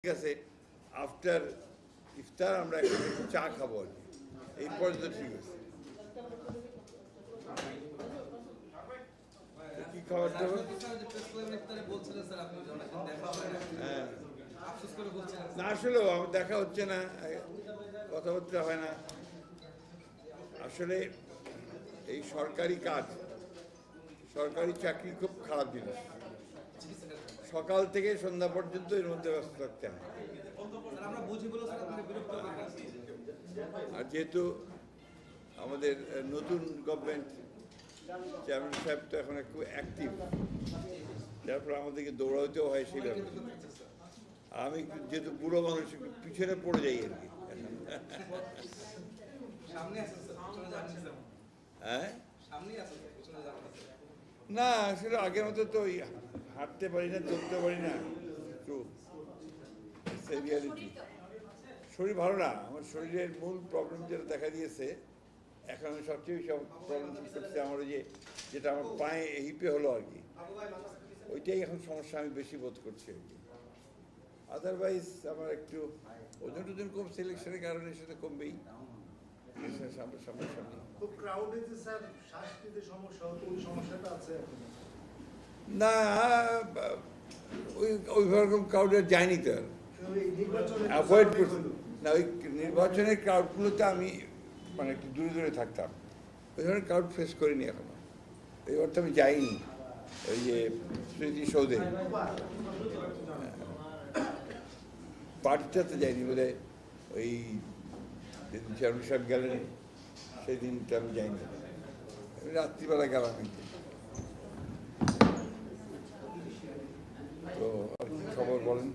ঠিক আছে, আফটার ইফতার আমরা একটু চা খাবো আর কি, এই পর্যন্ত ঠিক আছে। কি খাবার দাবার? হ্যাঁ, না আসলেও আমার দেখা হচ্ছে না, কথাবার্তা হয় না। আসলে এই সরকারি কাজ, সরকারি চাকরি খুব খারাপ জিনিস। সকাল থেকে সন্ধ্যা পর্যন্ত এর মধ্যে ব্যস্ত থাকতে হয়। আর যেহেতু আমাদের নতুন গভর্নমেন্ট চেয়ারম্যান সাহেব তো এখন একটু অ্যাক্টিভ, যার ফলে আমাদেরকে দৌড়াতেও হয় সেইভাবে। আমি যেহেতু বুড়ো মানুষ একটু পিছনে পড়ে যাই আর কি। হ্যাঁ, না আসলে আগের মতো তো হাঁটতে পারি না, চলতে পারি না, একটু রিয়ালিটি। শরীর ভালো না, আমার শরীরের মূল প্রবলেম যেটা দেখা দিয়েছে এখন, আমি সবচেয়ে বেশি প্রবলেম ফিল করছি আমার ওই যেটা আমার পায়ে হিপে হলো আর কি, ওইটাই এখন সমস্যা আমি বেশি বোধ করছি আর কি। আদারওয়াইজ আমার একটু ওজন টোজন কম, সিলেকশনের কারণে সেটা কমবেই। না, ওইভাবে ক্রাউডে যায়নি তো, অ্যাভয়েড করছি না। ওই নির্বাচনের ক্রাউডগুলোতে আমি মানে একটু দূরে দূরে থাকতাম, ওই ধরনের ক্রাউড ফেস করিনি এখনো। এবার তো আমি যাইনি ওই যে স্মৃতিসৌধে, পার্টিটাতে যাইনি বলে, ওই যেদিন চেয়ারম্যান সাহেব গেলেন সেদিনটা আমি যাইনি, রাত্রিবেলা গেলাম একদিন। তো আর কি খবর বলেন?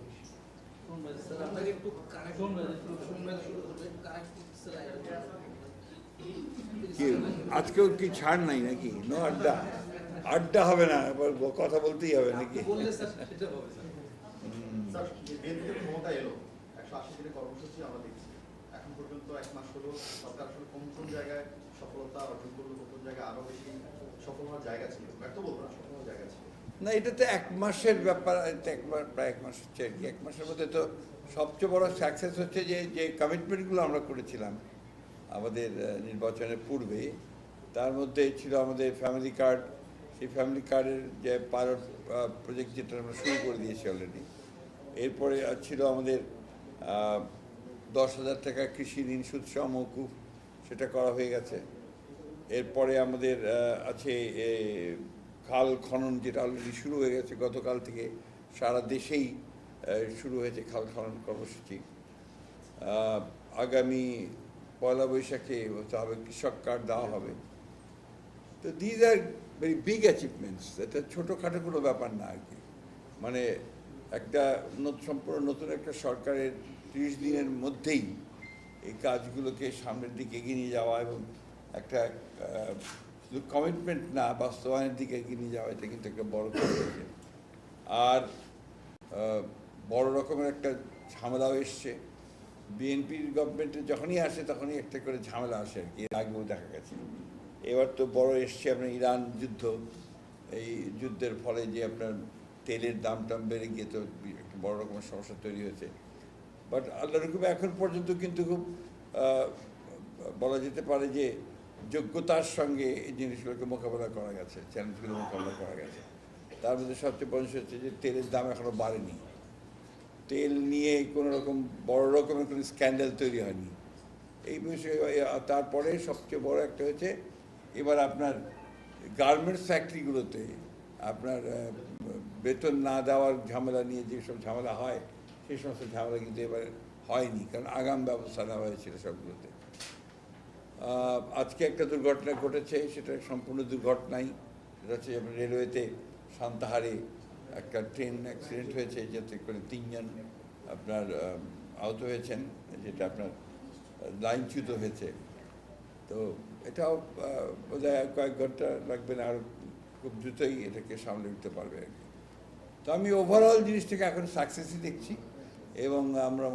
কি আজকেও কি ছাড় নাই নাকি? নো আড্ডা? আড্ডা হবে না, এবার কথা বলতেই হবে নাকি? না, এটা তো এক মাসের ব্যাপার, প্রায় এক মাস হচ্ছে আর কি। এক মাসের মধ্যে তো সবচেয়ে বড় সাকসেস হচ্ছে যে কমিটমেন্টগুলো আমরা করেছিলাম আমাদের নির্বাচনের পূর্বে, তার মধ্যে ছিল আমাদের ফ্যামিলি কার্ড। সেই ফ্যামিলি কার্ডের যে পাইলট প্রজেক্ট, যেটা আমরা শুরু করে দিয়েছি অলরেডি। এরপরে ছিল আমাদের 10,000 টাকা কৃষি ঋণ সুদসহ মওকুফ, সেটা করা হয়ে গেছে। এরপরে আমাদের আছে খাল খনন, যেটা অলরেডি শুরু হয়ে গেছে গতকাল থেকে, সারা দেশেই শুরু হয়েছে খাল খনন কর্মসূচি। আগামী পয়লা বৈশাখে হবে কৃষক কার্ড দেওয়া হবে। তো these are very big achievements, এটা ছোটোখাটো কোনো ব্যাপার না আর কি। মানে একটা সম্পূর্ণ নতুন একটা সরকারের 30 দিনের মধ্যেই এই কাজগুলোকে সামনের দিকে এগিয়ে নিয়ে যাওয়া, এবং একটা শুধু কমিটমেন্ট না, বাস্তবায়নের দিকে এগিয়ে নিয়ে যাওয়া, এটা কিন্তু একটা বড় কাজ হয়েছে। আর বড় রকমের একটা ঝামেলাও এসছে। বিএনপির গভর্নমেন্টে যখনই আসে তখনই একটা করে ঝামেলা আসে আর কি, এর আগেও দেখা গেছে। এবার তো বড় এসছে আপনার ইরান যুদ্ধ। এই যুদ্ধের ফলে যে আপনার তেলের দাম টাম বেড়ে গিয়ে তো একটা বড় রকমের সমস্যা তৈরি হয়েছে। বাট আল্লাহর হুকুমে এখন পর্যন্ত কিন্তু খুব বলা যেতে পারে যে যোগ্যতার সঙ্গে এই জিনিসগুলোকে মোকাবেলা করা গেছে, চ্যালেঞ্জগুলো মোকাবেলা করা গেছে। তার মধ্যে সবচেয়ে বড় হচ্ছে যে তেলের দাম এখনও বাড়েনি। তেল নিয়ে কোনো রকম বড় রকমের কোনো স্ক্যান্ডাল তৈরি হয়নি এই বিষয়ে। তারপরে সবচেয়ে বড় একটা হচ্ছে, এবার আপনার গার্মেন্টস ফ্যাক্টরিগুলোতে আপনার বেতন না দেওয়ার ঝামেলা নিয়ে যেসব ঝামেলা হয়, সেই সমস্ত ঝামেলা কিন্তু এবার হয়নি, কারণ আগাম ব্যবস্থা নেওয়া হয়েছিল সবগুলোতে। আজকে একটা দুর্ঘটনা ঘটেছে, সেটা সম্পূর্ণ দুর্ঘটনাই। সেটা হচ্ছে রেলওয়েতে সান্তাহারে একটা ট্রেন অ্যাক্সিডেন্ট হয়েছে, যাতে করে 3 জন আপনার আহত হয়েছেন, যেটা আপনার লাইনচ্যুত হয়েছে। তো এটাও বোধহয় কয়েক ঘন্টা লাগবে না, আর খুব দ্রুতই এটাকে সামলে উঠতে পারবে আর কি। তো আমি ওভারঅল জিনিসটাকে এখন সাকসেসই দেখছি, এবং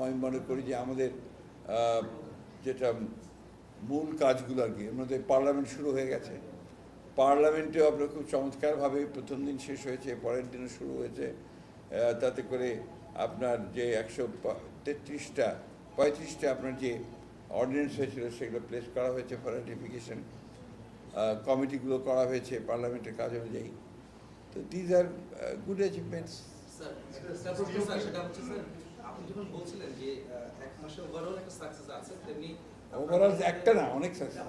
আমি মনে করি যে আমাদের যেটা মূল কাজগুলো আর কি, এর মধ্যে পার্লামেন্ট শুরু হয়ে গেছে। পার্লামেন্টেও আপনার খুব চমৎকারভাবে প্রথম দিন শেষ হয়েছে, পরের দিনও শুরু হয়েছে। তাতে করে আপনার যে 133টা আপনার যে অর্ডিন্যান্স হয়েছিল সেগুলো প্লেস করা হয়েছে ফর রাটিফিকেশন, কমিটিগুলো করা হয়েছে পার্লামেন্টের কাজ অনুযায়ী। তো these are good achievements. Overall একটা না, অনেক সাকসেস।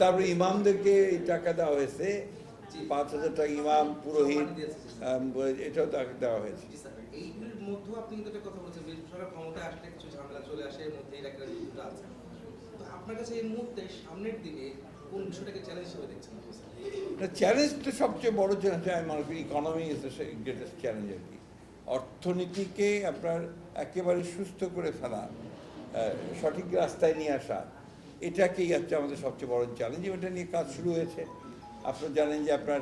তারপরে ইমামদেরকে টাকা দেওয়া হয়েছে, 5,000 টাকা ইমাম, পুরোহিত, এটাও তাকে দেওয়া হয়েছে। এইগুলোর মধ্যে আপনি কিন্তু একটা কথা বলেছেন, বিএনপি সরকার ক্ষমতায় আসলে কিছু ঝামেলা চলে আসে, এর মধ্যে এই একটা আছে। তো আপনার কাছে এই মুহূর্তে সামনের দিনে কোন বিষয়টাকে চ্যালেঞ্জ হিসেবে দেখছেন? চ্যালেঞ্জটা সবচেয়ে বড় চ্যালেঞ্জ আমি মনে করি economy is the greatest challenge আর কি। অর্থনীতিকে আপনার একেবারে সুস্থ করে ফেলা, সঠিক রাস্তায় নিয়ে আসা, এটাকেই হচ্ছে আমাদের সবচেয়ে বড় চ্যালেঞ্জ। এটা নিয়ে কাজ শুরু হয়েছে। আপনারা জানেন যে আপনার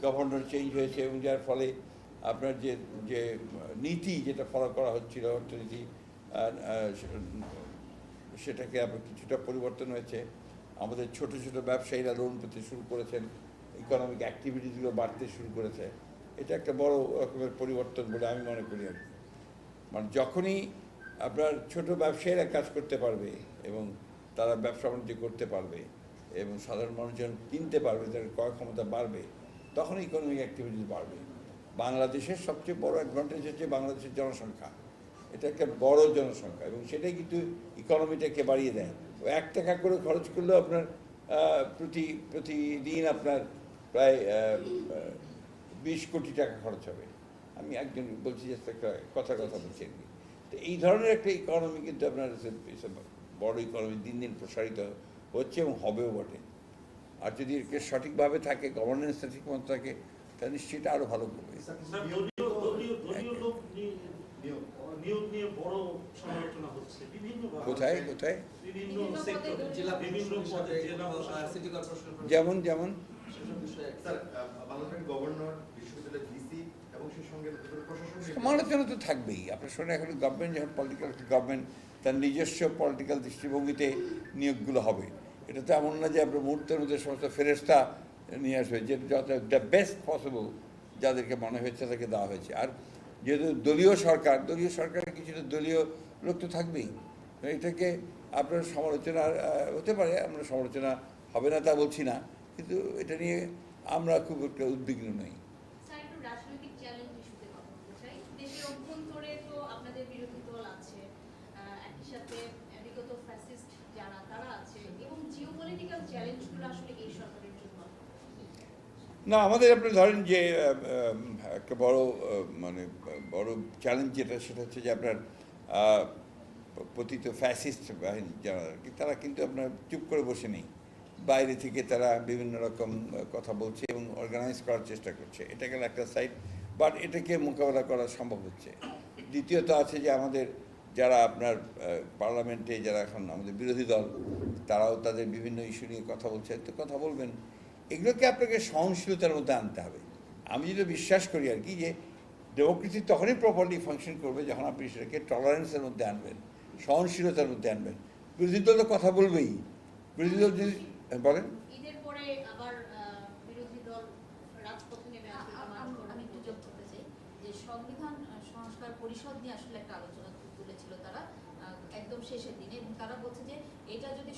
গভর্নর চেঞ্জ হয়েছে এবং যার ফলে আপনার যে যে নীতি যেটা ফলো করা হচ্ছিল অর্থনীতি, সেটাকে আপনার কিছুটা পরিবর্তন হয়েছে। আমাদের ছোট ছোট ব্যবসায়ীরা লোন পেতে শুরু করেছেন, ইকোনমিক অ্যাক্টিভিটিসগুলো বাড়তে শুরু করেছে। এটা একটা বড় রকমের পরিবর্তন বলে আমি মনে করি আর কি। মানে যখনই আপনার ছোট ব্যবসায়ীরা কাজ করতে পারবে এবং তারা ব্যবসা বাণিজ্য করতে পারবে এবং সাধারণ মানুষজন কিনতে পারবে, তাদের ক্রয় ক্ষমতা বাড়বে, তখন ইকোনমিক অ্যাক্টিভিটিস বাড়বে। বাংলাদেশের সবচেয়ে বড় অ্যাডভান্টেজ হচ্ছে বাংলাদেশের জনসংখ্যা। এটা একটা বড় জনসংখ্যা এবং সেটাই কিন্তু ইকোনমিটাকে বাড়িয়ে দেয়। 1 টাকা করে খরচ করলেও আপনার প্রতিদিন আপনার প্রায় 20 কোটি টাকা খরচ হবে। আমি একজন বলছি যে একটা কথা বলছি আর কি। তো এই ধরনের একটা ইকোনমি কিন্তু আপনার বড় ইকোনমি দিন দিন প্রসারিত হচ্ছে এবং হবেও বটে। আর যদি একে সঠিকভাবে থাকে, গভর্নেন্সটা ঠিক মতো থাকে, তাহলে নিশ্চয়ই আরও ভালো করবে। কোথায় কোথায়? যেমন যেমন সমালোচনা তো থাকবেই। আপনার শোনেন এখন গভর্নমেন্ট যখন পলিটিক্যাল গভর্নমেন্ট তার নিজস্ব পলিটিক্যাল দৃষ্টিভঙ্গিতে নিয়োগগুলো হবে। এটা তো এমন না যে আপনার মুহূর্তের মধ্যে সমস্ত ফেরেস্তা নিয়ে আসবে, যে যত দ্য বেস্ট পসিবল যাদেরকে মনে হয়েছে তাদেরকে দেওয়া হয়েছে। আর যেহেতু দলীয় সরকারের কিছুটা দলীয় লোক তো থাকবেই। এটাকে আপনার সমালোচনা হতে পারে, আমরা সমালোচনা হবে না তা বলছি না, কিন্তু এটা নিয়ে আমরা খুব একটা উদ্বিগ্ন নই। রাজনৈতিক চ্যালেঞ্জ ইস্যুতে কথা বলতে চাই। দেশের অভ্যন্তরে তো আপনাদের বিরোধী দল আছে, একই সাথে বিগত ফ্যাসিস্ট যারা তারা আছে, এবং জিওপলিটিক্যাল চ্যালেঞ্জগুলো আসলে এই সরকারের জন্য না, আমাদের আপনি ধরেন যে একটা বড় চ্যালেঞ্জ যেটা, সেটা হচ্ছে যে আপনার পতিত ফ্যাসিস্ট বাহিনী যারা আর কি, তারা কিন্তু আপনার চুপ করে বসে নেই। বাইরে থেকে তারা বিভিন্ন রকম কথা বলছে এবং অর্গানাইজ করার চেষ্টা করছে। এটা গেল একটা সাইড, বাট এটাকে মোকাবেলা করা সম্ভব হচ্ছে। দ্বিতীয়ত আছে যে আমাদের যারা আপনার পার্লামেন্টে যারা এখন আমাদের বিরোধী দল, তারাও তাদের বিভিন্ন ইস্যু নিয়ে কথা বলছে। তো কথা বলবেন, এগুলোকে আপনাকে সহনশীলতার মধ্যে আনতে হবে। আমি যেটা বিশ্বাস করি আর কি, যে ডেমোক্রেসি তখনই প্রপারলি ফাংশন করবে যখন আপনি সেটাকে টলারেন্সের মধ্যে আনবেন, সহনশীলতার মধ্যে আনবেন। বিরোধী দল তো কথা বলবেই। বিরোধী দল যদি বলেন, ঈদের পরে আবার বিরোধী দল রাজপথে নেমে আসবে। আমি একটু যোগ করতে চাই যে সংবিধান সংস্কার পরিষদ নিয়ে আসলে একটা আলোচনা তুলেছিল তারা একদম শেষের দিনে, এবং তারা বলছে যে এটা যদি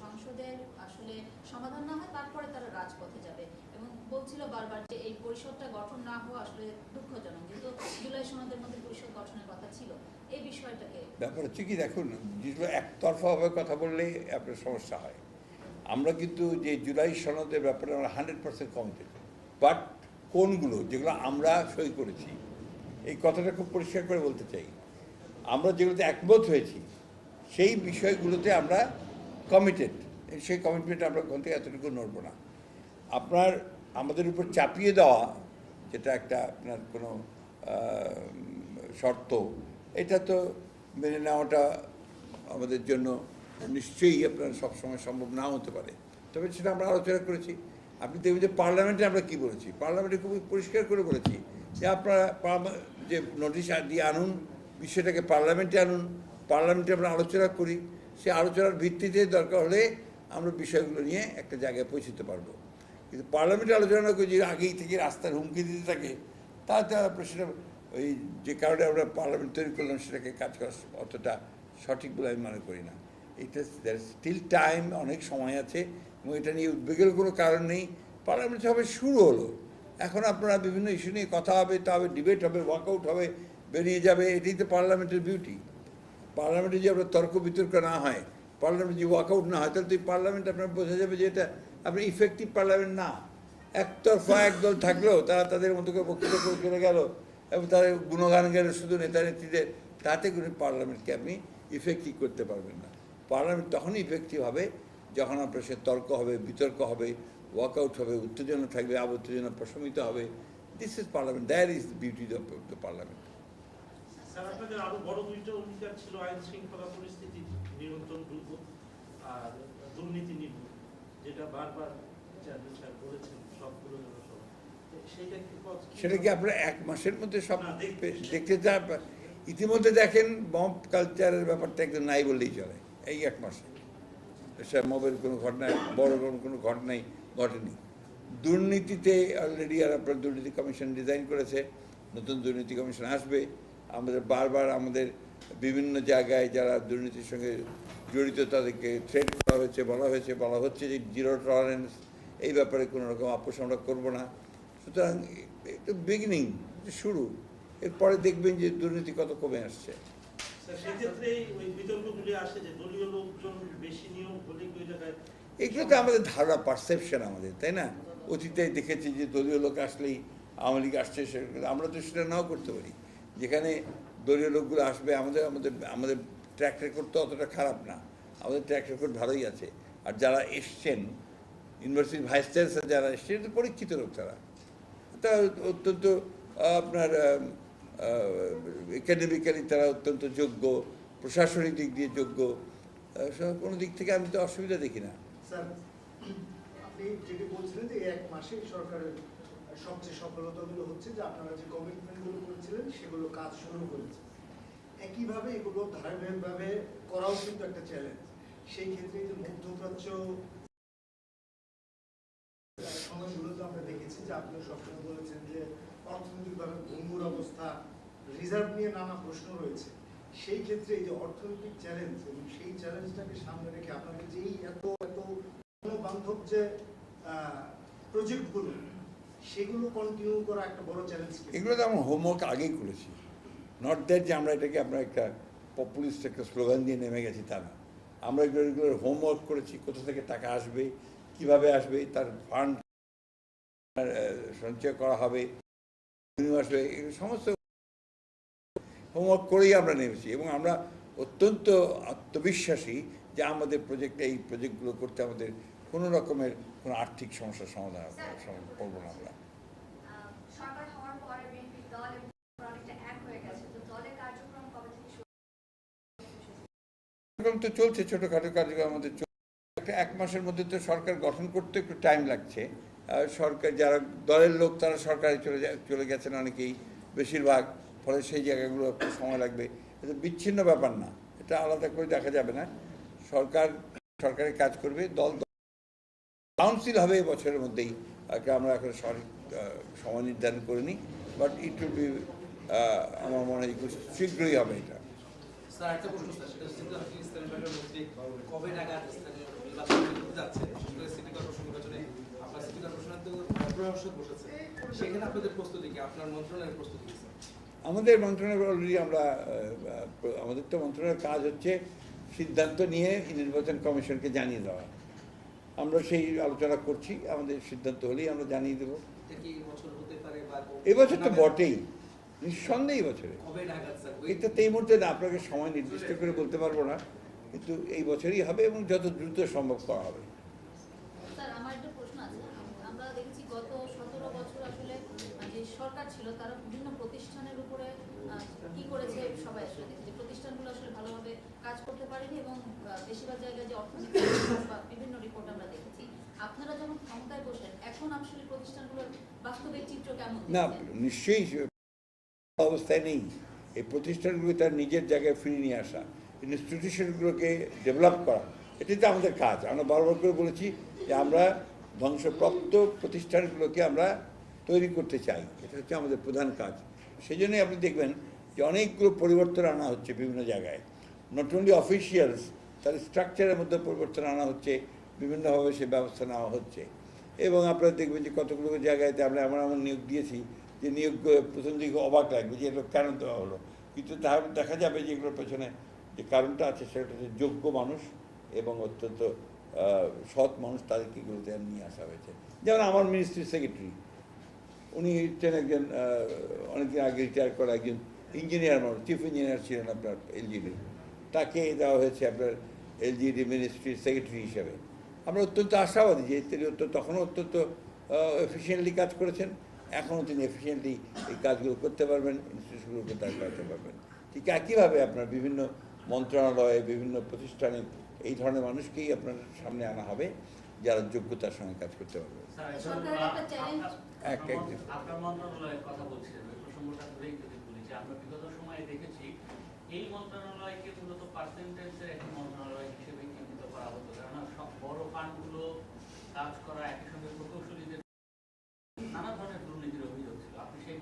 সংসদের আসলে সমাধান না হয় তারপরে তারা রাজপথে যাবে, এবং বলছিল বারবার যে এই পরিষদটা গঠন না হওয়া আসলে দুঃখজনক, যেহেতু জুলাই সনদের মধ্যে পরিষদ গঠনের কথা ছিল। এই বিষয়টাকে ব্যাপার হচ্ছে কি, দেখুন, যেগুলো একতরফাভাবে কথা বললেই আপনার সমস্যা হয়। আমরা কিন্তু যে জুলাই সনদের ব্যাপারে আমরা 100% কমিটেড, বাট কোনগুলো যেগুলো আমরা সই করেছি, এই কথাটা খুব পরিষ্কার করে বলতে চাই, আমরা যেগুলোতে একমত হয়েছি সেই বিষয়গুলোতে আমরা কমিটেড। সেই কমিটমেন্ট আমরা ওখান থেকে এতটুকু নড়ব না। আপনার আমাদের উপর চাপিয়ে দেওয়া যেটা একটা আপনার কোনো শর্ত, এটা তো মেনে নেওয়াটা আমাদের জন্য নিশ্চয়ই আপনার সবসময় সম্ভব নাও হতে পারে। তবে সেটা আমরা আলোচনা করেছি। আপনি দেখবেন যে পার্লামেন্টে আমরা কী বলেছি, পার্লামেন্টে খুবই পরিষ্কার করে বলেছি যে আপনারা যে নোটিশ দিয়ে আনুন, বিষয়টাকে পার্লামেন্টে আনুন, পার্লামেন্টে আমরা আলোচনা করি, সে আলোচনার ভিত্তিতে দরকার হলে আমরা বিষয়গুলো নিয়ে একটা জায়গায় পৌঁছতে পারবো। কিন্তু পার্লামেন্টে আলোচনা করে যদি আগেই থেকে রাস্তার হুমকি দিতে থাকে, তাহলে আপনার সেটা ওই যে কারণে আমরা পার্লামেন্ট তৈরি করলাম সেটাকে কাজ করা অতটা সঠিক বলে আমি মনে করি না। এটা স্টিল টাইম, অনেক সময় আছে এবং এটা নিয়ে উদ্বেগের কোনো কারণ নেই। পার্লামেন্ট সবে শুরু হলো, এখন আপনারা বিভিন্ন ইস্যু নিয়ে কথা হবে, তবে ডিবেট হবে, ওয়ার্কআউট হবে, বেরিয়ে যাবে। এটাই তো পার্লামেন্টের বিউটি। পার্লামেন্টে যে আপনার তর্ক বিতর্ক না হয়, পার্লামেন্টে যে ওয়ার্কআউট না হয়, তাহলে তো এই পার্লামেন্ট আপনার বোঝা যাবে যে এটা আপনার ইফেক্টিভ পার্লামেন্ট না। একতরফা একদল থাকলেও তারা তাদের মতো করে বক্তৃতা করে চলে গেল এবং তাদের গুণগান গেল শুধু নেতা নেত্রীদের, তাতে করে পার্লামেন্টকে আপনি ইফেক্টিভ করতে পারবেন না। পার্লামেন্ট তখনই ইফেক্টিভ হবে যখন আপনার সে তর্ক হবে, বিতর্ক হবে, ওয়ার্কআউট হবে, উত্তেজনা থাকবে, উত্তেজনা প্রশমিত হবে। This is parliament, that is the beauty of the parliament. Sir, আপনাদের আরো বড় দুইটা অঙ্গীকার ছিল আইন শৃঙ্খলা পরিস্থিতি নিয়ন্ত্রণ, দুর্যোগ আর দুর্নীতি নির্মূল, যেটা বারবার চেয়ারম্যান সাহেব বলেছেন সবগুলো জনসভা। সেটা কি আপনারা এক মাসের মধ্যে সব দেখতে চান? ইতিমধ্যে দেখেন মব কালচারের ব্যাপারটা একদম নাই বললেই চলে। এই এক মাসে সে মবের কোনো ঘটনা, বড় কোনো ঘটনাই ঘটেনি। দুর্নীতিতে অলরেডি আর আপনার দুর্নীতি কমিশন ডিজাইন করেছে, নতুন দুর্নীতি কমিশন আসবে। আমাদের বারবার আমাদের বিভিন্ন জায়গায় যারা দুর্নীতির সঙ্গে জড়িত তাদেরকে থ্রেট করা হয়েছে, বলা হচ্ছে যে জিরো টলারেন্স, এই ব্যাপারে কোনো রকম আপোষ আমরা করবো না। সুতরাং একটু বিগিনিং, শুরু, এরপরে দেখবেন যে দুর্নীতি কত কমে আসছে। সেক্ষেত্রে ওই বিতর্কগুলি আসে যে দলীয় লোকজন বেশি নিয়োগ হলে ওই জায়গায়, এগুলো তো আমাদের ধারণা, পারসেপশন আমাদের, তাই না? অতীতে দেখেছি যে দলীয় লোক আসলেই আওয়ামী লীগ আসছে, আমরা তো সেটা নাও করতে পারি। যেখানে দলীয় লোকগুলো আসবে, আমাদের ট্র্যাক রেকর্ড তো অতটা খারাপ না, আমাদের ট্র্যাক রেকর্ড ভালোই আছে। আর যারা এসছেন, ইউনিভার্সিটির ভাইস চ্যান্সেলর যারা এসছেন, তো পরীক্ষিত লোক, তারা অত্যন্ত আপনার একাডেমিক্যালি তারা অত্যন্ত যোগ্য, প্রশাসনিক দিক দিয়ে যোগ্য, কোনো দিক থেকে আমি তো অসুবিধা দেখি না। স্যার, আপনি যেটি বলছিলেন যে এক মাসে সরকারের সবচেয়ে সফলতাগুলো হচ্ছে যে আপনারা যে কমিটমেন্টগুলো করেছিলেন সেগুলো কাজ শুরু করেছে। একইভাবে এগুলো ধারাবাহিকভাবে করাও কিন্তু একটা চ্যালেঞ্জ। সেই ক্ষেত্রে যে মধ্যপ্রাচ্য সময়গুলোতে আমরা দেখেছি যে আপনি সবসময় বলেছেন যে অর্থনৈতিকভাবে ভঙ্গুর অবস্থা, রিজার্ভ নিয়ে নানা প্রশ্ন রয়েছে। সেই ক্ষেত্রে এই যে অর্থনৈতিক চ্যালেঞ্জ এবং সেই চ্যালেঞ্জটাকে সামনে রেখে আপনাদের যে এত বান্ধব যে প্রজেক্টগুলো, সেগুলো কন্টিনিউ করা একটা বড় চ্যালেঞ্জ। এগুলো তো আমরা হোমওয়ার্ক আগেই করেছি, নট দ্যাট যে আমরা এটাকে আমরা একটা পপুলিস্ট একটা স্লোগান দিয়ে নেমে গেছি, তা না। আমরা এগুলোর হোমওয়ার্ক করেছি, কোথা থেকে টাকা আসবে, কিভাবে আসবে, তার ফান্ড সঞ্চয় করা হবে, আসবে, সমস্ত হোমওয়ার্ক করেই আমরা নেমেছি। এবং আমরা অত্যন্ত আত্মবিশ্বাসী যে আমাদের এই প্রজেক্টগুলো করতে আমাদের কোনো রকমের কোনো আর্থিক সমস্যার সমাধান করবো না আমরা। সরকার হওয়ার পরে বিএনপি দল এবং অনেকটা এক হয়ে গেছে, তো দলের কার্যক্রম কবে থেকে শুরু? কার্যক্রম তো চলছে, ছোটোখাটো কার্যক্রম আমাদের চলছে। এক মাসের মধ্যে তো সরকার গঠন করতে একটু টাইম লাগছে। সরকার যারা দলের লোক তারা সরকারে চলে গেছেন অনেকেই, বেশিরভাগ, ফলে সেই জায়গাগুলো একটু সময় লাগবে। এটা বিচ্ছিন্ন ব্যাপার না, এটা আলাদা করে দেখা যাবে না। সরকারের কাজ করবে, দল কাউন্সিল হবে এই বছরের মধ্যেই, আমরা এখন সঠিক সময় নির্ধারণ করিনি, বাট ইট উইল বি, আমার মনে হয় শীঘ্রই হবে এটা। স্যার, একটা প্রশ্ন স্যার, সেটা হচ্ছে যে আপনি ইসলামী ব্যাংকের মধ্যে কবে নাগাদ স্থানীয় নির্বাচন করতে যাচ্ছেন, বিশেষ করে সিটি কর্পোরেশন নির্বাচনে আপনার সিটি কর্পোরেশনের তো প্রশাসক বসেছে, সেখানে আপনাদের প্রস্তুতি কি, আপনার মন্ত্রণালয়ের প্রস্তুতি কি? আমাদের মন্ত্রণালয় অলরেডি আমাদের তো মন্ত্রণালয়ের কাজ হচ্ছে সিদ্ধান্ত নিয়ে নির্বাচন কমিশনকে জানিয়ে দেওয়া। আমরা সেই আলোচনা করছি, আমাদের সিদ্ধান্ত হলেই আমরা জানিয়ে দেবো। এবছর তো বটেই, নিঃসন্দেহে এই বছরে। এটা তো এই মুহূর্তে না, আপনাকে সময় নির্দিষ্ট করে বলতে পারবো না, কিন্তু এই বছরই হবে এবং যত দ্রুত সম্ভব করা হবে। স্যার, আমার একটা প্রশ্ন আছে। আমরা দেখেছি গত 17 বছর আসলে যে সরকার ছিল তারা বিভিন্ন প্রতিষ্ঠানের উপরে কি করেছে, সবাই আসলে দেখেছি প্রতিষ্ঠানগুলো আসলে ভালোভাবে কাজ করতে পারেনি এবং বেশিরভাগ জায়গায় যে অর্থনীতি বা বিভিন্ন রিপোর্ট আমরা দেখেছি। আপনারা যখন ক্ষমতায় বসেন, এখন আসলে প্রতিষ্ঠানগুলোর বাস্তবিক চিত্র কেমন? না, নিশ্চয়ই অবস্থায় নেই। এই প্রতিষ্ঠানগুলো তার নিজের জায়গায় ফিরিয়ে নিয়ে আসা, ইনস্টিটিউশনগুলোকে ডেভেলপ করা, এটাই তো আমাদের কাজ। আমরা বারবার করে বলেছি যে আমরা ধ্বংসপ্রাপ্ত প্রতিষ্ঠানগুলোকে আমরা তৈরি করতে চাই, এটা হচ্ছে আমাদের প্রধান কাজ। সেই জন্যই আপনি দেখবেন যে অনেকগুলো পরিবর্তন আনা হচ্ছে বিভিন্ন জায়গায়। নট অনলি অফিসিয়ালস, তার স্ট্রাকচারের মধ্যে পরিবর্তন আনা হচ্ছে, বিভিন্নভাবে সে ব্যবস্থা নেওয়া হচ্ছে। এবং আপনারা দেখবেন যে কতগুলো জায়গাতে আমরা এমন এমন নিয়োগ দিয়েছি যে নিয়োগ প্রথম দিকে অবাক লাগবে যে এগুলো কেন দেওয়া হলো, কিন্তু তাহলে দেখা যাবে যে এগুলোর পেছনে যে কারণটা আছে সেটা হচ্ছে যোগ্য মানুষ এবং অত্যন্ত সৎ মানুষ, তাদেরকে এগুলোতে নিয়ে আসা হয়েছে। যেমন আমার মিনিস্ট্রির সেক্রেটারি, উনি হচ্ছেন একজন অনেকদিন আগে রিটায়ার করা একজন ইঞ্জিনিয়ার মানুষ, চিফ ইঞ্জিনিয়ার ছিলেন আপনার এলজিডি, তাকে দেওয়া হয়েছে আপনার এলজিডি মিনিস্ট্রির সেক্রেটারি হিসাবে। আমরা অত্যন্ত আশাবাদী যে তিনি তখনও অত্যন্ত এফিসিয়েন্টলি কাজ করেছেন, এখনও তিনি এফিসিয়েন্টলি এই কাজগুলো করতে পারবেন, ইনস্টিটিউটগুলোকে দাঁড় করাতে পারবেন। ঠিক একইভাবে আপনার বিভিন্ন মন্ত্রণালয়ে, বিভিন্ন প্রতিষ্ঠানে এই ধরনের মানুষকেই আপনার সামনে আনা হবে যারা যোগ্যতার সঙ্গে কাজ করতে পারবে। আপনার মন্ত্রণালয়ের কথা বলছিলেন, ওই প্রসঙ্গটা ধরেই যদি বলি যে আমরা বিগত সময়ে দেখেছি এই মন্ত্রণালয়কে মূলত পার্সেন্টেজের একটি মন্ত্রণালয় হিসেবে চিহ্নিত করা হতো, কেননা সব বড় ফান্ডগুলো কাজ করা একই সঙ্গে প্রকৌশলীদের নানা ধরনের দুর্নীতির অভিযোগ ছিল। আপনি সেই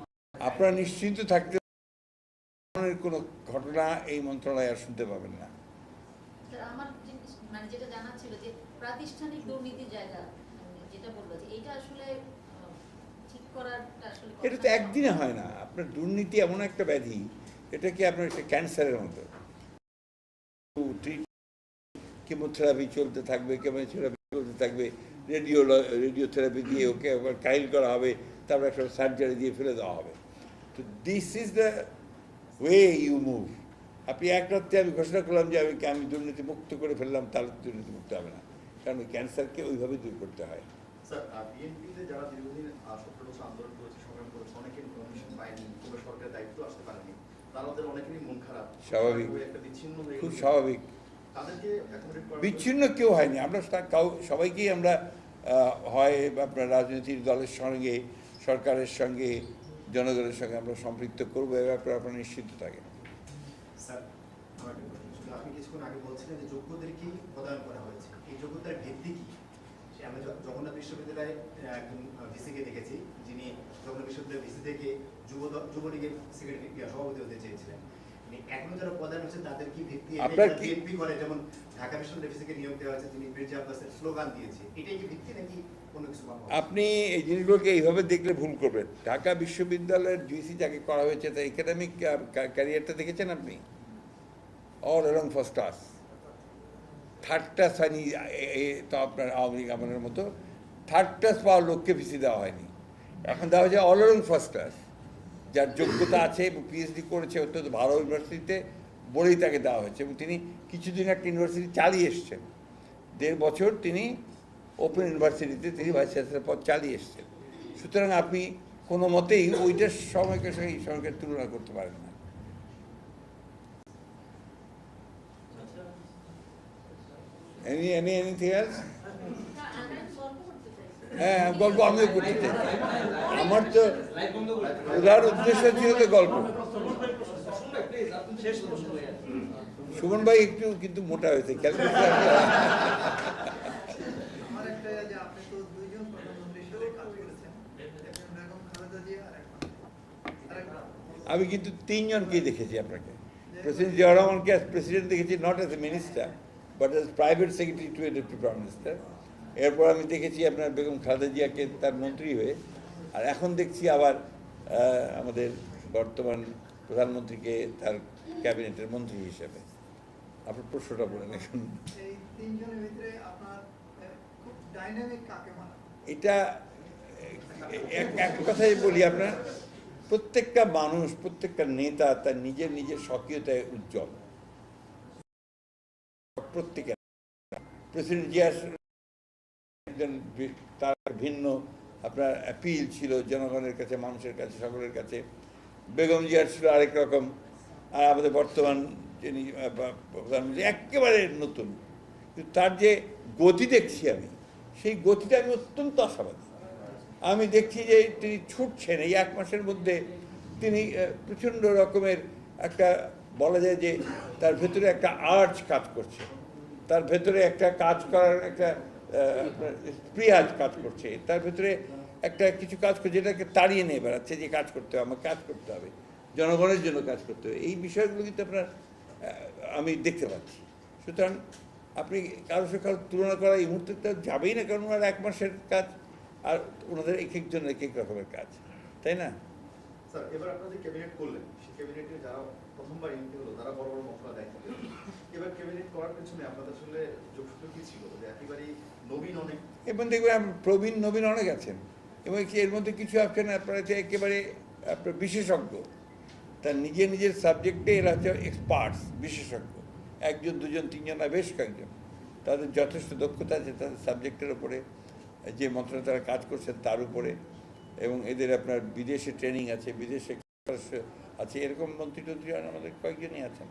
আপনারা নিশ্চিন্ত থাকতে কোনো ঘটনা এই মন্ত্রণালয়ে আর শুনতে পাবেন না। আমার মানে যেটা জানা ছিল যে প্রাতিষ্ঠানিক দুর্নীতির জায়গা যেটা বললো যে এটা আসলে ঠিক করাটা আসলে এটা তো একদিনে হয় না। আপনার দুর্নীতি এমন একটা ব্যাধি, এটা কি আপনার একটা ক্যান্সারের মতো, কেমোথেরাপি চলতে থাকবে, কেমোথেরাপি চলতে থাকবে, রেডিওথেরাপি দিয়ে ওকে আবার কাইল করা হবে, তারপর একটা সার্জারি দিয়ে ফেলে দেওয়া হবে। তো this is the way you move. আপনি এক রাত্রে আমি ঘোষণা করলাম যে আমি দুর্নীতি মুক্ত করে ফেললাম, তাহলে দুর্নীতি মুক্ত হবে না, কারণ ক্যান্সারকে ওইভাবে দূর করতে হয়। স্যার, বিএনপিতে যারা দীর্ঘদিন 17 বছর আন্দোলন করেছে, সংগ্রাম করেছে, অনেকে নমিনেশন পায়নি কিংবা সরকারের দায়িত্ব আসতে পারেনি, তার মধ্যে অনেকেরই মন খারাপ, স্বাভাবিক, একটা বিচ্ছিন্ন হয়ে খুব স্বাভাবিক। তাদেরকে অ্যাকোমোডেট করা বিচ্ছিন্ন কেউ হয়নি। আমরা সবাইকেই আমরা হয় আপনার রাজনৈতিক দলের সঙ্গে, সরকারের সঙ্গে, জনগণের সঙ্গে আমরা সম্পৃক্ত করবো, এ ব্যাপারে আপনারা নিশ্চিত থাকেন। স্যার, আমার একটা প্রশ্ন ছিল, আপনি কিছুক্ষণ আগে বলছিলেন যে যোগ্যদেরকেই প্রদান করা হয়েছে, এই যোগ্যতার ভিত্তি কি? আমরা জগন্নাথ বিশ্ববিদ্যালয়ে একজন ভিসিকে দেখেছি, যিনি জগন্নাথ বিশ্ববিদ্যালয়ের ভিসি থেকে যুবলীগের সেক্রেটারি সভাপতি হতে চেয়েছিলেন। এখনো যারা প্রদান হচ্ছে তাদের কি ভিত্তি বিএনপি করে? যেমন ঢাকা বিশ্ববিদ্যালয়ের ভিসিকে নিয়োগ দেওয়া হয়েছে, যিনি মির্জা আব্বাসের স্লোগান দিয়েছে, এটাই কি ভিত্তি নাকি কোনো কিছু? আপনি এই জিনিসগুলোকে এইভাবে দেখলে ভুল করবেন। ঢাকা বিশ্ববিদ্যালয়ের ভিসি যাকে করা হয়েছে তার একাডেমিক ক্যারিয়ারটা দেখেছেন আপনি? All along first class, third class হয়নি। তো আপনার আওয়ামী লীগ আমলের মতো থার্ড ক্লাস পাওয়ার লোককে ভিসি দেওয়া হয়নি, এখন দেওয়া হয়েছে অল অ্যালং ফার্স্ট ক্লাস, যার যোগ্যতা আছে এবং পিএইচডি করেছে অত্যন্ত ভালো ইউনিভার্সিটিতে বলেই তাকে দেওয়া হয়েছে। এবং তিনি কিছুদিন একটা ইউনিভার্সিটি চালিয়ে এসছেন, 1.5 বছর তিনি ওপেন ইউনিভার্সিটিতে তিনি ভাইস চ্যান্সেলর পদ চালিয়ে এসছেন। সুতরাং আপনি কোনো মতেই ওইটার সময়কে সঙ্গে এই সময়কে তুলনা করতে পারেন না। Anything else? হ্যাঁ, গল্প আমিও করতে চাই। আমার তো উদার উদ্দেশ্য ছিল তো গল্প। সুমন ভাই একটু কিন্তু মোটা হয়েছে, খেয়াল করতে আমি কিন্তু 3 জনকেই দেখেছি আপনাকে। প্রেসিডেন্ট জিয়া রহমানকে অ্যাজ প্রেসিডেন্ট দেখেছি, not as a minister but as private secretary to A deputy prime minister. এরপর আমি দেখেছি আপনার বেগম খালেদা জিয়াকে তার মন্ত্রী হয়ে, আর এখন দেখছি আবার আমাদের বর্তমান প্রধানমন্ত্রীকে তার ক্যাবিনেটের মন্ত্রী হিসেবে। আপনার প্রশ্নটা বলেন এখন। এটা এক কথাই বলি, আপনার প্রত্যেকটা মানুষ, প্রত্যেকটা নেতা তার নিজের নিজের স্বকীয়তায় উজ্জ্বল। প্রত্যেকের প্রেসিডেন্ট জিয়ার তার ভিন্ন আপনার অ্যাপিল ছিল জনগণের কাছে, মানুষের কাছে, সকলের কাছে। বেগম জিয়ার ছিল আরেক রকম। আর আমাদের বর্তমান যিনি প্রধানমন্ত্রী একেবারে নতুন, কিন্তু তার যে গতি দেখছি আমি, সেই গতিটা আমি অত্যন্ত আশাবাদী। আমি দেখছি যে তিনি ছুটছেন, এই 1 মাসের মধ্যে তিনি প্রচণ্ড রকমের একটা, বলা যায় যে তার ভেতরে একটা আর্জ কাজ করছে, তার ভেতরে একটা কাজ করার একটা স্প্রিয়াজ কাজ করছে, তার ভেতরে একটা কিছু কাজ করছে যেটাকে তাড়িয়ে নিয়ে বেড়াচ্ছে যে কাজ করতে হবে, আমার কাজ করতে হবে। জনগণের জন্য কাজ করতে হবে, এই বিষয়গুলো কিন্তু আপনার আমি দেখতে পাচ্ছি। সুতরাং আপনি কারোর সাথে কারোর তুলনা করা এই মুহূর্তে তো যাবেই না, কারণ ওনার 1 মাসের কাজ আর ওনাদের এক একজনের এক এক রকমের কাজ, তাই না? স্যার, এবার আপনারা যে ক্যাবিনেট করলেন, সেই ক্যাবিনেটে যারা প্রথমবার এমপি হলো তারা বড় বড় মন্ত্রণালয় দায়িত্ব পেল। এবার ক্যাবিনেট করার পেছনে আপনাদের আসলে যোগসূত্র কি ছিল, যে একেবারেই নবীন অনেক? এবং দেখবেন প্রবীণ নবীন অনেক আছেন, এবং এর মধ্যে কিছু আছেন আপনারা যে একেবারে আপনার বিশেষজ্ঞ, তার নিজের সাবজেক্টে এরা হচ্ছে এক্সপার্টস, বিশেষজ্ঞ, 1 জন 2 জন 3 জন না, বেশ কয়েকজন। তাদের যথেষ্ট দক্ষতা আছে তাদের সাবজেক্টের উপরে, যে মন্ত্রণালয়ে তারা কাজ করছেন তার উপরে, এবং এদের আপনার বিদেশে ট্রেনিং আছে, বিদেশে আছে, এরকম মন্ত্রী আমাদের কয়েকজনই আছেন।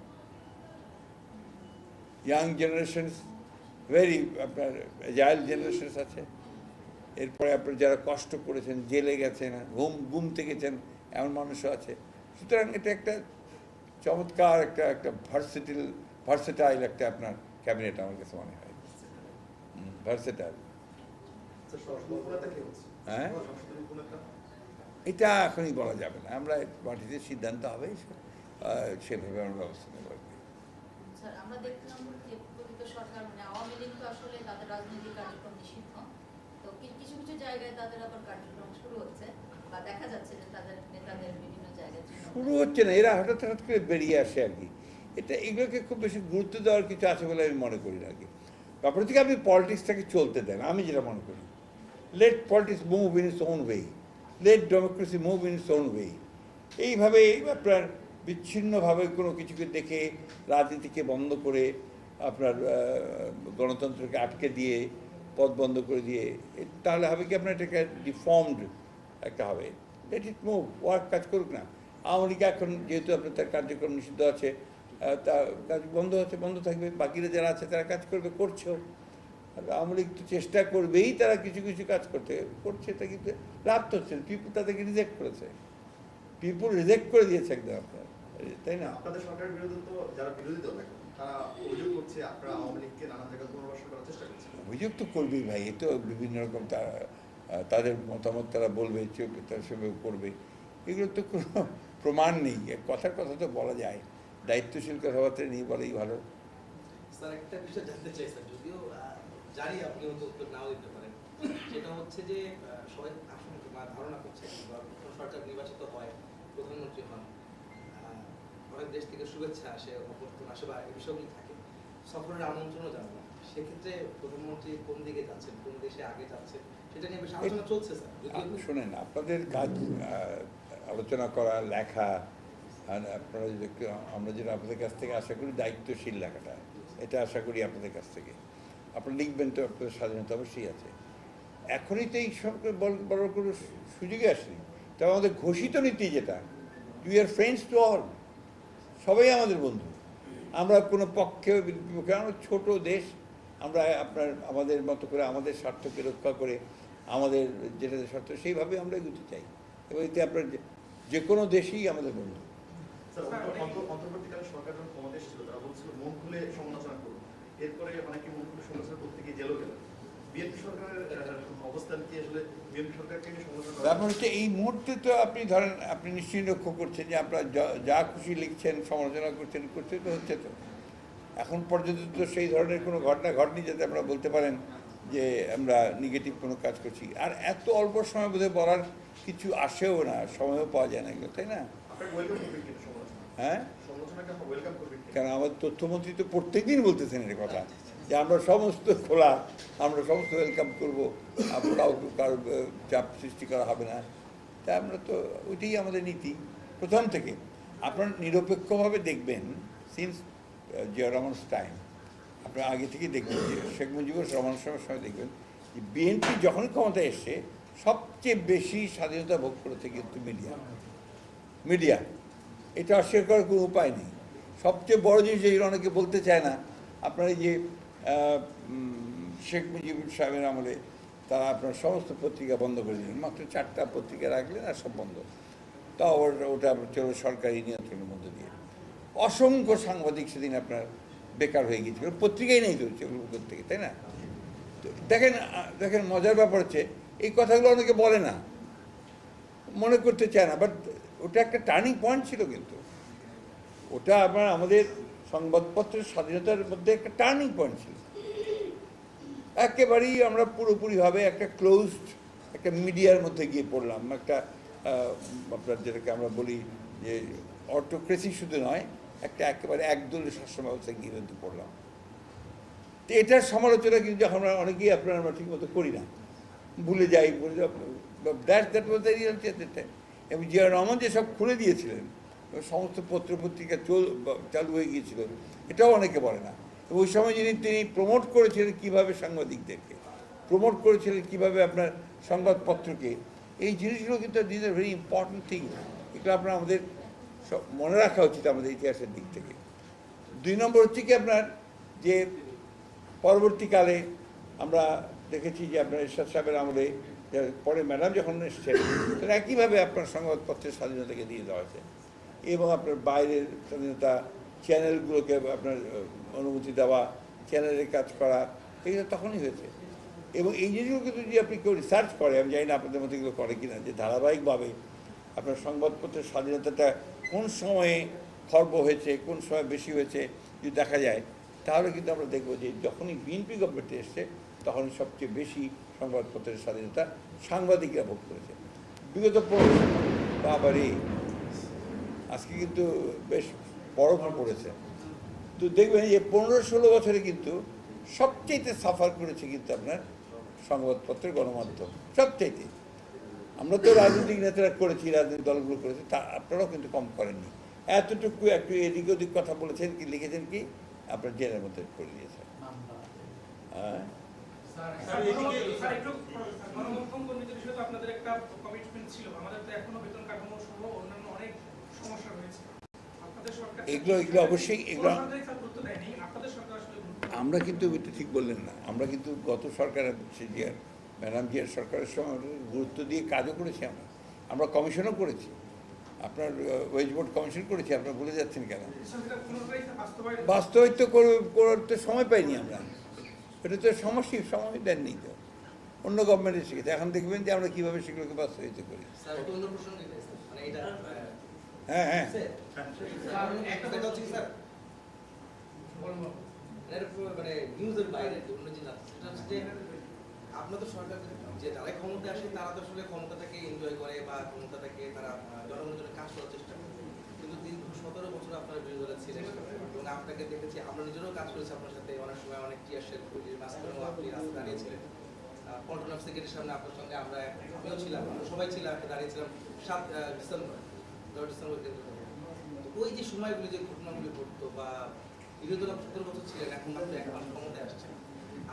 ইয়াং জেনারেশনস, ভেরি আপনার জাইল জেনারেশনস আছে। এরপরে আপনার যারা কষ্ট করেছেন, জেলে গেছেন, গুম থেকেছেন, এমন মানুষও আছে। সুতরাং এটা একটা চমৎকার একটা ভার্সেটাইল একটা আপনার ক্যাবিনেট আমার কাছে মনে হয়, ভার্সেটাইল। হ্যাঁ, এটা এখনই বলা যাবে না, আমরা মাটিতে সিদ্ধান্ত হবে, সেভাবে আমরা ব্যবস্থা নেব। স্যার, আমরা দেখলাম যে প্রকৃত সরকার মানে আওয়ামী লীগ তো আসলে তাদের রাজনৈতিক কার্যক্রম নিষিদ্ধ, তো কিছু কিছু জায়গায় তাদের আবার কার্যক্রম শুরু হচ্ছে বা দেখা যাচ্ছে যে তাদের নেতাদের বিভিন্ন জায়গায় শুরু হচ্ছে না, এরা হঠাৎ করে বেরিয়ে আসে আর কি। এগুলোকে খুব বেশি গুরুত্ব দেওয়ার কিছু আছে বলে আমি মনে করি না আর কি। তারপরে থেকে আপনি পলিটিক্সটাকে চলতে দেন, আমি যেটা মনে করি, let politics move in its own way, let democracy move in its own way. এইভাবে আপনার বিচ্ছিন্নভাবে কোনো কিছুকে দেখে রাজনীতিকে বন্ধ করে, আপনার গণতন্ত্রকে আটকে দিয়ে, পথ বন্ধ করে দিয়ে, তাহলে হবে কি আপনার এটাকে ডিফর্মড একটা হবে। লেট ইট মুভ, ওয়ার্ক, কাজ করুক না। আওয়ামী লীগ এখন যেহেতু আপনার তার কার্যক্রম নিষিদ্ধ আছে, তা কাজ বন্ধ আছে, বন্ধ থাকবে, বাকিরা যারা আছে তারা কাজ করবে, করছেও। আওয়ামী লীগ তো চেষ্টা করবেই, তারা কিছু কিছু কাজ করছে, এটা কিন্তু লাভ তো হচ্ছে, পিপুল তাদেরকে রিজেক্ট করেছে, পিপুল রিজেক্ট করে দিয়েছে একদম আপনার, তাই না? আপনাদের সরকারের বিরুদ্ধে তো যারা বিরোধী দল এখন তারা অভিযোগ করছে আপনারা আওয়ামী লীগকে নানা জায়গায় পুনর্বাসন করার চেষ্টা করছেন। অভিযোগ তো করবেই ভাই, এ তো বিভিন্ন রকম তাদের মতামত তারা বলবে, তারা সেভাবে করবে, এগুলো তো কোনো প্রমাণ নেই। কথার কথা তো বলা যায়, দায়িত্বশীল কথাবার্তা নিয়ে বলেই ভালো। স্যার, একটা বিষয় জানতে চাই স্যার, যদিও জানি আপনি হয়তো উত্তর নাও দিতে পারেন, সেটা হচ্ছে যে সবাই আসলে ধারণা করছে সরকার নির্বাচিত হয়, প্রধানমন্ত্রী হন, অনেক দেশ থেকে শুভেচ্ছা আসে, অভ্যর্থনা আসে বা এই বিষয়গুলি থাকে, সফরের আমন্ত্রণও জানানো। সেক্ষেত্রে প্রধানমন্ত্রী কোন দিকে যাচ্ছেন, কোন দেশে আগে যাচ্ছেন, সেটা নিয়ে বেশ আলোচনা চলছে স্যার। শোনেন, আপনাদের কাজ আলোচনা করা, লেখা, আর আপনারা যদি আমরা যেটা আপনাদের কাছ থেকে আশা করি দায়িত্বশীল লেখাটা, এটা আশা করি আপনাদের কাছ থেকে। আপনারা লিখবেন তো, আপনাদের স্বাধীনতা অবশ্যই আছে। এখনই তো এই সব বড় কোনো সুযোগে আসেনি। তবে আমাদের ঘোষিত নীতি যেটা, we are friends to all, সবাই আমাদের বন্ধু। আমরা কোনো পক্ষে বিপক্ষে, আমরা ছোট দেশ, আমরা আমাদের মতো করে আমাদের স্বার্থকে রক্ষা করে, আমাদের যেটা স্বার্থ সেইভাবে আমরা এগোতে চাই, এবং এতে আপনার যে কোনো দেশই আমাদের বন্ধু। অন্তর্বর্তীকালীন সরকার যখন ক্ষমতা এসেছিল তারা বলছিল মন খুলে সমালোচনা করুন, এরপরে অনেকে মন খুলে সমালোচনা করতে গিয়ে জেলও গেল। বিএনপি সরকারের অবস্থান কি আসলে বিএনপি সরকারকে সমালোচনা করা? ব্যাপার হচ্ছে এই মুহূর্তে তো আপনি ধরেন, আপনি নিশ্চয়ই লক্ষ্য করছেন যে আপনারা যা খুশি লিখছেন, সমালোচনা করছেন, করতে তো হচ্ছে। তো এখন পর্যন্ত তো সেই ধরনের কোনো ঘটনা ঘটেনি যাতে আমরা বলতে পারেন যে আমরা নেগেটিভ কোনো কাজ করছি। আর এত অল্প সময় বোধহয় বলার কিছু আসেও না, সময়ও পাওয়া যায় না এগুলো, তাই না? হ্যাঁ, কারণ আমাদের তথ্যমন্ত্রী তো প্রত্যেকদিন বলতেছেন এর কথা, যে আমরা সমস্ত খোলা, আমরা সমস্ত ওয়েলকাম করবো, কারো চাপ সৃষ্টি করা হবে না। তা আমরা তো ওইটাই আমাদের নীতি প্রথম থেকে। আপনার নিরপেক্ষভাবে দেখবেন, সিন্স জিয়া রহমানস টাইম, আপনার আগে থেকেই দেখবেন যে শেখ মুজিবুর রহমানের সময় দেখবেন যে বিএনপি যখন ক্ষমতায় এসছে সবচেয়ে বেশি স্বাধীনতা ভোগ করেছে কিন্তু মিডিয়া। এটা অস্বীকার করার কোনো উপায় নেই। সবচেয়ে বড় জিনিস যেগুলো অনেকে বলতে চায় না, আপনার এই যে শেখ মুজিবুর সাহেবের আমলে তারা আপনার সমস্ত পত্রিকা বন্ধ করে দিলেন, মাত্র 4টা পত্রিকা রাখলেন আর সব বন্ধ, তাও ওটা চলো সরকারি নিয়ন্ত্রণের মধ্যে দিয়ে। অসংখ্য সাংবাদিক সেদিন আপনার বেকার হয়ে গিয়েছিল, পত্রিকাই নেই তো সেগুলোর থেকে, তাই না? তো দেখেন মজার ব্যাপার হচ্ছে এই কথাগুলো অনেকে বলে না, মনে করতে চায় না, বাট ওটা একটা টার্নিং পয়েন্ট ছিল, কিন্তু ওটা আমাদের সংবাদপত্রের স্বাধীনতার মধ্যে একটা টার্নিং পয়েন্ট ছিল। একেবারেই আমরা পুরোপুরিভাবে একটা ক্লোজড একটা মিডিয়ার মধ্যে গিয়ে পড়লাম, একটা আপনার যেটাকে আমরা বলি যে অটোক্রেসি শুধু নয়, একটা একেবারে একদলীয় শাসন ব্যবস্থা গিয়ে কিন্তু পড়লাম। তো এটার সমালোচনা কিন্তু আমরা অনেকেই আমরা ঠিকমতো করি না, ভুলে যাই, that was the reality at that time. এবং জিয়া রহমান যেসব খুলে দিয়েছিলেন, সমস্ত পত্রপত্রিকা চালু হয়ে গিয়েছিল, এটাও অনেকে বলে না। ওই সময় তিনি প্রমোট করেছিলেন কীভাবে সাংবাদিকদেরকে, প্রমোট করেছিলেন কীভাবে আপনার সংবাদপত্রকে, এই জিনিসগুলো কিন্তু this are very important thing. এগুলো আমাদের সব মনে রাখা উচিত আমাদের ইতিহাসের দিক থেকে। 2 নম্বর হচ্ছে কি আপনার যে পরবর্তীকালে আমরা দেখেছি যে আপনার এরশাদ সাহেবের আমলে, পরে ম্যাডাম যখন এসেছেন, তাহলে একইভাবে আপনার সংবাদপত্রের স্বাধীনতাকে দিয়ে দেওয়া হয়েছে এবং আপনার বাইরের স্বাধীনতা, চ্যানেলগুলোকে আপনার অনুমতি দেওয়া, চ্যানেলের কাজ করা, এগুলো তখনই হয়েছে। এবং এই জিনিসগুলো কিন্তু যদি আপনি কেউ রিসার্চ করে, আমি জানি না আপনাদের মধ্যে এগুলো করে কিনা, যে ধারাবাহিকভাবে আপনার সংবাদপত্রের স্বাধীনতাটা কোন সময়ে খর্ব হয়েছে, কোন সময় বেশি হয়েছে যদি দেখা যায়, তাহলে কিন্তু আমরা দেখবো যে যখনই বিএনপি গভর্নমেন্টে এসছে তখনই সবচেয়ে বেশি সংবাদপত্রের স্বাধীনতা সাংবাদিকরা ভোগ করেছে। বিগত বাবারে আজকে কিন্তু বেশ বড় পড়েছে। তো দেখবেন যে 15-16 বছরে কিন্তু সবচেয়ে সাফার করেছে কিন্তু আপনার সংবাদপত্রের গণমাধ্যম, সবচাইতে। আমরা তো রাজনৈতিক নেতারা করেছি, রাজনৈতিক দলগুলো করেছি, তা আপনারাও কিন্তু কম করেননি। এতটুকু একটু এদিক ওদিক কথা বলেছেন কি, লিখেছেন কি, আপনার জেলের মধ্যে করে দিয়েছেন। হ্যাঁ, আপনাদের একটা কমিটমেন্ট ছিল, আমাদের তো এখনো বেতন কাঠামো সহ অন্যান্য অনেক সমস্যা রয়েছে। আপনাদের সরকার এগুলো অবশ্যই এগুলো গুরুত্ব দেয়নি, আপনাদের সরকার আসলে আমরা কিন্তু এটা ঠিক বললেন না। আমরা কিন্তু গত সরকারের জিয়ার ম্যাডাম জিয়ার সরকারের সময় গুরুত্ব দিয়ে কাজও করেছি। আমরা কমিশনও করেছি, আপনার ওয়েজ বোর্ড কমিশন করেছি। আপনারা ভুলে যাচ্ছেন কেন? বাস্তবায়িত করতে সময় পাইনি আমরা, এটা তো সময় দেননি তো, অন্য গভর্নমেন্টে শিখেছে। এখন দেখবেন যে আমরা কীভাবে সেগুলোকে বাস্তবায়িত করি। হ্যাঁ হ্যাঁ, আপনাদের সরকার যে যারা ক্ষমতা আসে তারা তো আসলে ক্ষমতাটাকে এনজয় করে বা ক্ষমতাটাকে তারা জনগণের জন্য কাজ করার চেষ্টা করে। কিন্তু দীর্ঘ 17 বছর আপনারা বিরোধী দলে ছিলেন এবং আপনাকে দেখেছি, আমরা নিজেরাও কাজ করেছি আপনার সাথে, অনেক সময় অনেক টিয়ারশেল পুলিশ মাঝখানেও আপনি রাস্তায় দাঁড়িয়েছিলেন। পল্টন অফিসে গেটের সামনে আপনার সঙ্গে আমিও ছিলাম, আমরা সবাই ছিলাম, দাঁড়িয়েছিলাম 7 ডিসেম্বর 10 ডিসেম্বর। ওই যে সময়গুলি, যে ঘটনাগুলি ঘটতো, বা বিরোধী দল 17 বছর ছিলেন, এখন আপনি 1 মাস ক্ষমতায় আসছেন,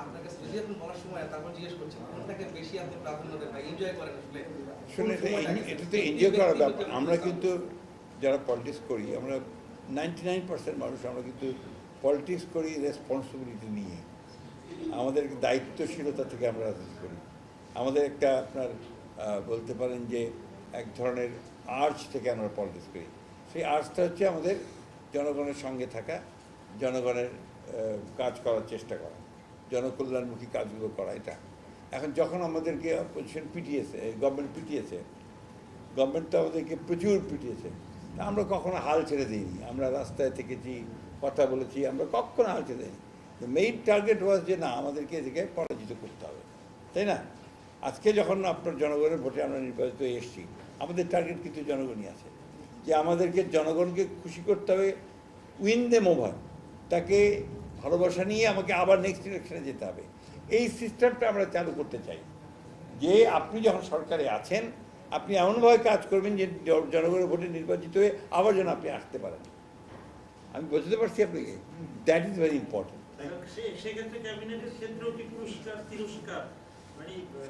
আপনার কাছে যদি এখন বলার সময় তারপর জিজ্ঞেস করছেন কোনটাকে বেশি আপনি প্রাধান্য দেন বা এনজয় করেন? আসলে এটা তো এনজয় করার ব্যাপার। আমরা কিন্তু যারা পলিটিক্স করি, আমরা 99% মানুষ আমরা কিন্তু পলিটিক্স করি রেসপন্সিবিলিটি নিয়ে, আমাদের দায়িত্বশীলতা থেকে আমরা রাজনীতি করি। আমাদের একটা আপনার বলতে পারেন যে এক ধরনের আর্চ থেকে আমরা পলিটিক্স করি। সেই আর্চটা হচ্ছে আমাদের জনগণের সঙ্গে থাকা, জনগণের কাজ করার চেষ্টা করা, জনকল্যাণমুখী কাজগুলো করা। এটা এখন যখন আমাদেরকে অপোজিশন পিটিয়েছে, গভর্নমেন্ট তো আমাদেরকে প্রচুর পিটিয়েছে, তা আমরা কখনো হাল ছেড়ে দিইনি। আমরা রাস্তায় থেকেছি, কথা বলেছি, আমরা কখনো হাল ছেড়ে দিইনি। মেইন টার্গেট ওয়াজ যে না, আমাদেরকে এদিকে পরাজিত করতে হবে, তাই না? আজকে যখন আপনার জনগণের ভোটে আমরা নির্বাচিত হয়ে এসেছি, আমাদের টার্গেট কিন্তু জনগণই আছে, যে আমাদেরকে জনগণকে খুশি করতে হবে, উইন দেম ওভার, তাকে ভালোবাসা নিয়ে আমাকে আবার নেক্সট ইলেকশনে যেতে হবে। এই সিস্টেমটা আমরা চালু করতে চাই, যে আপনি যখন সরকারে আছেন আপনি এমনভাবে কাজ করবেন যে জনগণের ভোটে নির্বাচিত হয়ে আবার যেন আপনি আসতে পারেন। আমি বুঝতে পারছি আপনাকে, দ্যাট ইজ ভেরি ইম্পর্টেন্ট।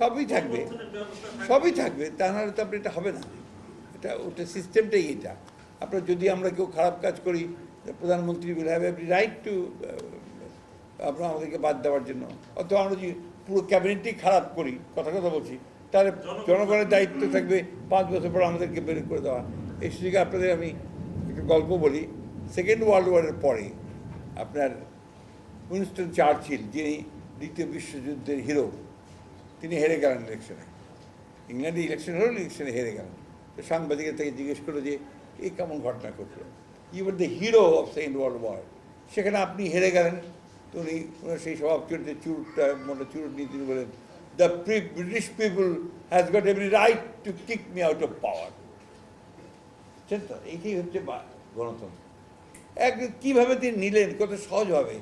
সবই থাকবে, তা নাহলে তো আপনি এটা হবে না। ওটা সিস্টেমটাই এটা। আপনার যদি আমরা কেউ খারাপ কাজ করি, প্রধানমন্ত্রী will have every right two আপনার আমাদেরকে বাদ দেওয়ার জন্য। অথবা আমরা যদি পুরো ক্যাবিনেটই খারাপ করি, কথা বলছি, তাহলে জনগণের দায়িত্ব থাকবে 5 বছর পর আমাদেরকে বের করে দেওয়া। এই সুযোগে আপনাদের আমি একটা গল্প বলি। সেকেন্ড ওয়ার্ল্ড ওয়ারের পরে আপনার উইনস্টন চার্চিল, যিনি দ্বিতীয় বিশ্বযুদ্ধের হিরো, তিনি হেরে গেলেন ইলেকশনে। ইংল্যান্ডে ইলেকশন হলো, ইলেকশনে হেরে গেলেন। তো সাংবাদিকের থেকে জিজ্ঞেস করলো যে এই কেমন ঘটনা ঘটলো, you are the hero of second world war, সেখানে আপনি হেরে গেলেন। তো উনি সেই স্বভাব চরিত্রে চুরুটটা মনে চুরুট নিয়ে তিনি বলেন, the British people has got every right to kick me out of power. তো এইটাই হচ্ছে গণতন্ত্র। কীভাবে তিনি নিলেন কত সহজভাবে,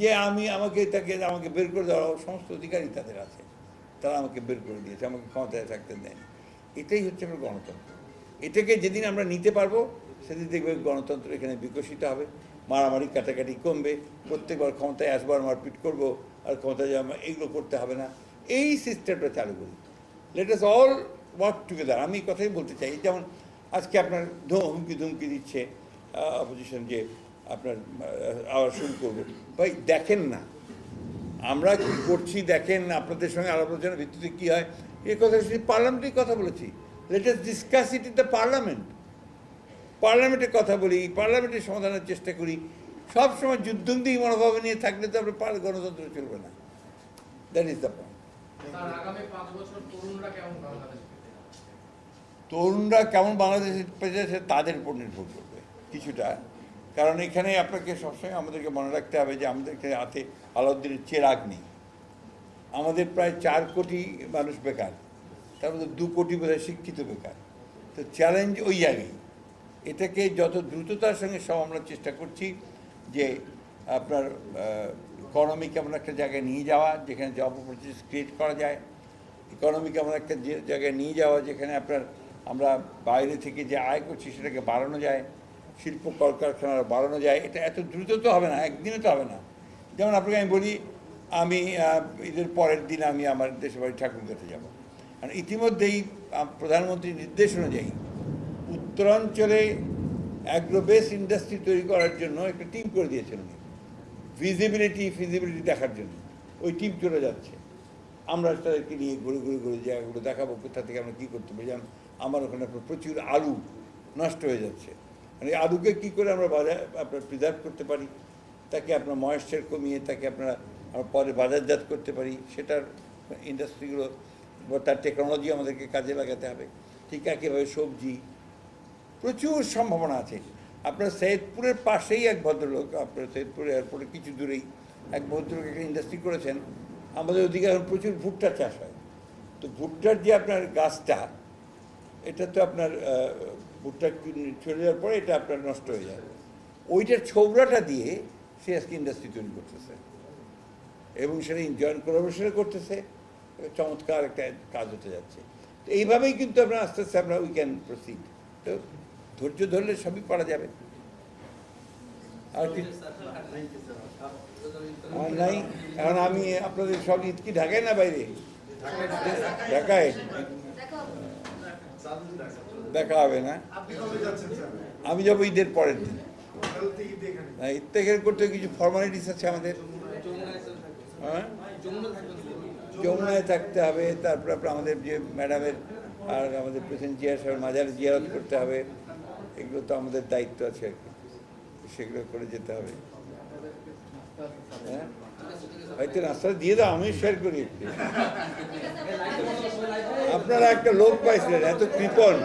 যে আমাকে বের করে দেওয়ার সমস্ত অধিকারই তাদের আছে, তারা আমাকে বের করে দিয়েছে, আমাকে ক্ষমতায় থাকতে দেয়নি। এটাই হচ্ছে আমার গণতন্ত্র। এটাকে যেদিন আমরা নিতে পারবো সেদিন দেখবে গণতন্ত্র এখানে বিকশিত হবে, মারামারি কাটাকাটি কমবে, প্রত্যেকবার ক্ষমতায় আসবো আর মারপিট করবো, আর ক্ষমতায় যাবো এগুলো করতে হবে না। এই সিস্টেমটা চালু করি, let us all work together. আমি কথাই বলতে চাই, যেমন আজকে আপনার হুমকি দিচ্ছে অপোজিশন যে আপনার আবার শুরু করবো। ভাই দেখেন না আমরা কী করছি, দেখেন আপনাদের সঙ্গে আলাপ আলোচনার ভিত্তিতে কী হয়। এই কথা শুধু পার্লামেন্টেই কথা বলেছি, let us discuss it in the parliament. পার্লামেন্টে কথা বলি, পার্লামেন্টের সমাধানের চেষ্টা করি। সবসময় যুদ্ধন্দি মনোভাব নিয়ে থাকলে তো আপনার গণতন্ত্র চলবে না। That is the point. তরুণরা কেমন বাংলাদেশ পেয়েছে তাদের উপর নির্ভর করবে কিছুটা, কারণ এখানে আপনাকে সবসময় আমাদেরকে মনে রাখতে হবে যে আমাদের এখানে হাতে আলাউদ্দিনের চেরাগ নেই। আমাদের প্রায় 4 কোটি মানুষ বেকার, তার মধ্যে 2 কোটি বোধহয় শিক্ষিত বেকার। তো চ্যালেঞ্জ ওই জায়গায়, এটাকে যত দ্রুততার সঙ্গে সব আমরা চেষ্টা করছি যে আপনার ইকোনমিকে এমন একটা জায়গায় নিয়ে যাওয়া যেখানে জব অপরচুনিটিস ক্রিয়েট করা যায়, ইকোনমিকে এমন একটা জায়গায় নিয়ে যাওয়া যেখানে আমরা বাইরে থেকে যে আয় করছি সেটাকে বাড়ানো যায়, শিল্প কলকারখানা বাড়ানো যায়। এটা এত দ্রুত তো হবে না, একদিনে তো হবে না। যেমন আপনাকে আমি বলি, আমি ঈদের পরের দিন আমি আমার দেশের বাড়ি ঠাকুরগাঁতে যাব। কারণ ইতিমধ্যেই প্রধানমন্ত্রীর নির্দেশ অনুযায়ী উত্তরাঞ্চলে অ্যাগ্রো বেস ইন্ডাস্ট্রি তৈরি করার জন্য একটা টিম করে দিয়েছেন উনি, ফিজিবিলিটি দেখার জন্য। ওই টিম চলে যাচ্ছে, আমরা তাদেরকে নিয়ে ঘুরে জায়গাগুলো দেখাবো কোথা থেকে আমরা কী করতে পারি। যেমন আমার ওখানে প্রচুর আলু নষ্ট হয়ে যাচ্ছে, মানে আলুকে কী করে আমরা আপনার প্রিজার্ভ করতে পারি, তাকে আপনার ময়েশ্চার কমিয়ে তাকে আমরা পরে বাজারজাত করতে পারি, সেটার ইন্ডাস্ট্রিগুলো বা তার টেকনোলজি আমাদেরকে কাজে লাগাতে হবে। ঠিক একইভাবে সবজি, প্রচুর সম্ভাবনা আছে। আপনার সৈয়দপুরের পাশেই এক ভদ্রলোক, আপনার সৈয়দপুর এয়ারপোর্টে কিছু দূরেই এক ভদ্রলোক একটা ইন্ডাস্ট্রি করেছেন। আমাদের ওদিকে এখন প্রচুর ভুট্টা চাষ হয়। তো ভুট্টার যে আপনার গাছটা, এটা তো আপনার ভুট্টা চলে যাওয়ার পরে এটা আপনার নষ্ট হয়ে যায়, ওইটার ছোবড়াটা দিয়ে সে আজকে ইন্ডাস্ট্রি তৈরি করতেছে এবং সেটা জয়েন্ট কোলাবোরেশনে করতেছে। চমৎকার একটা কাজ হতে যাচ্ছে। তো এইভাবেই কিন্তু আমরা আস্তে আস্তে আমরা উই ক্যান প্রসিড। তো ধৈর্য ধরলে সবই করা যাবে। আর কি নাই, এখন আমি আপনাদের সব ঈদ কি ঢাকায় না বাইরে? ঢাকায় দেখা হবে না, আমি যাবো ঈদের পরের দিন। ঈদ থেকে করতে কিছু ফর্মালিটিস আছে আমাদের। হ্যাঁ, যমুনায় থাকতে হবে, তারপর আমাদের যে ম্যাডামের আর আমাদের প্রেসিডেন্ট জিয়া সাহেবের মাজারে জিয়ারত করতে হবে। এগুলো তো আমাদের দায়িত্ব আছে আর কি, সেগুলো করে যেতে হবে। হ্যাঁ, হয়তো রাস্তা দিয়ে দাও, আমি শেয়ার করি। আপনারা একটা লোক পাইছিলেন এত কৃপণ।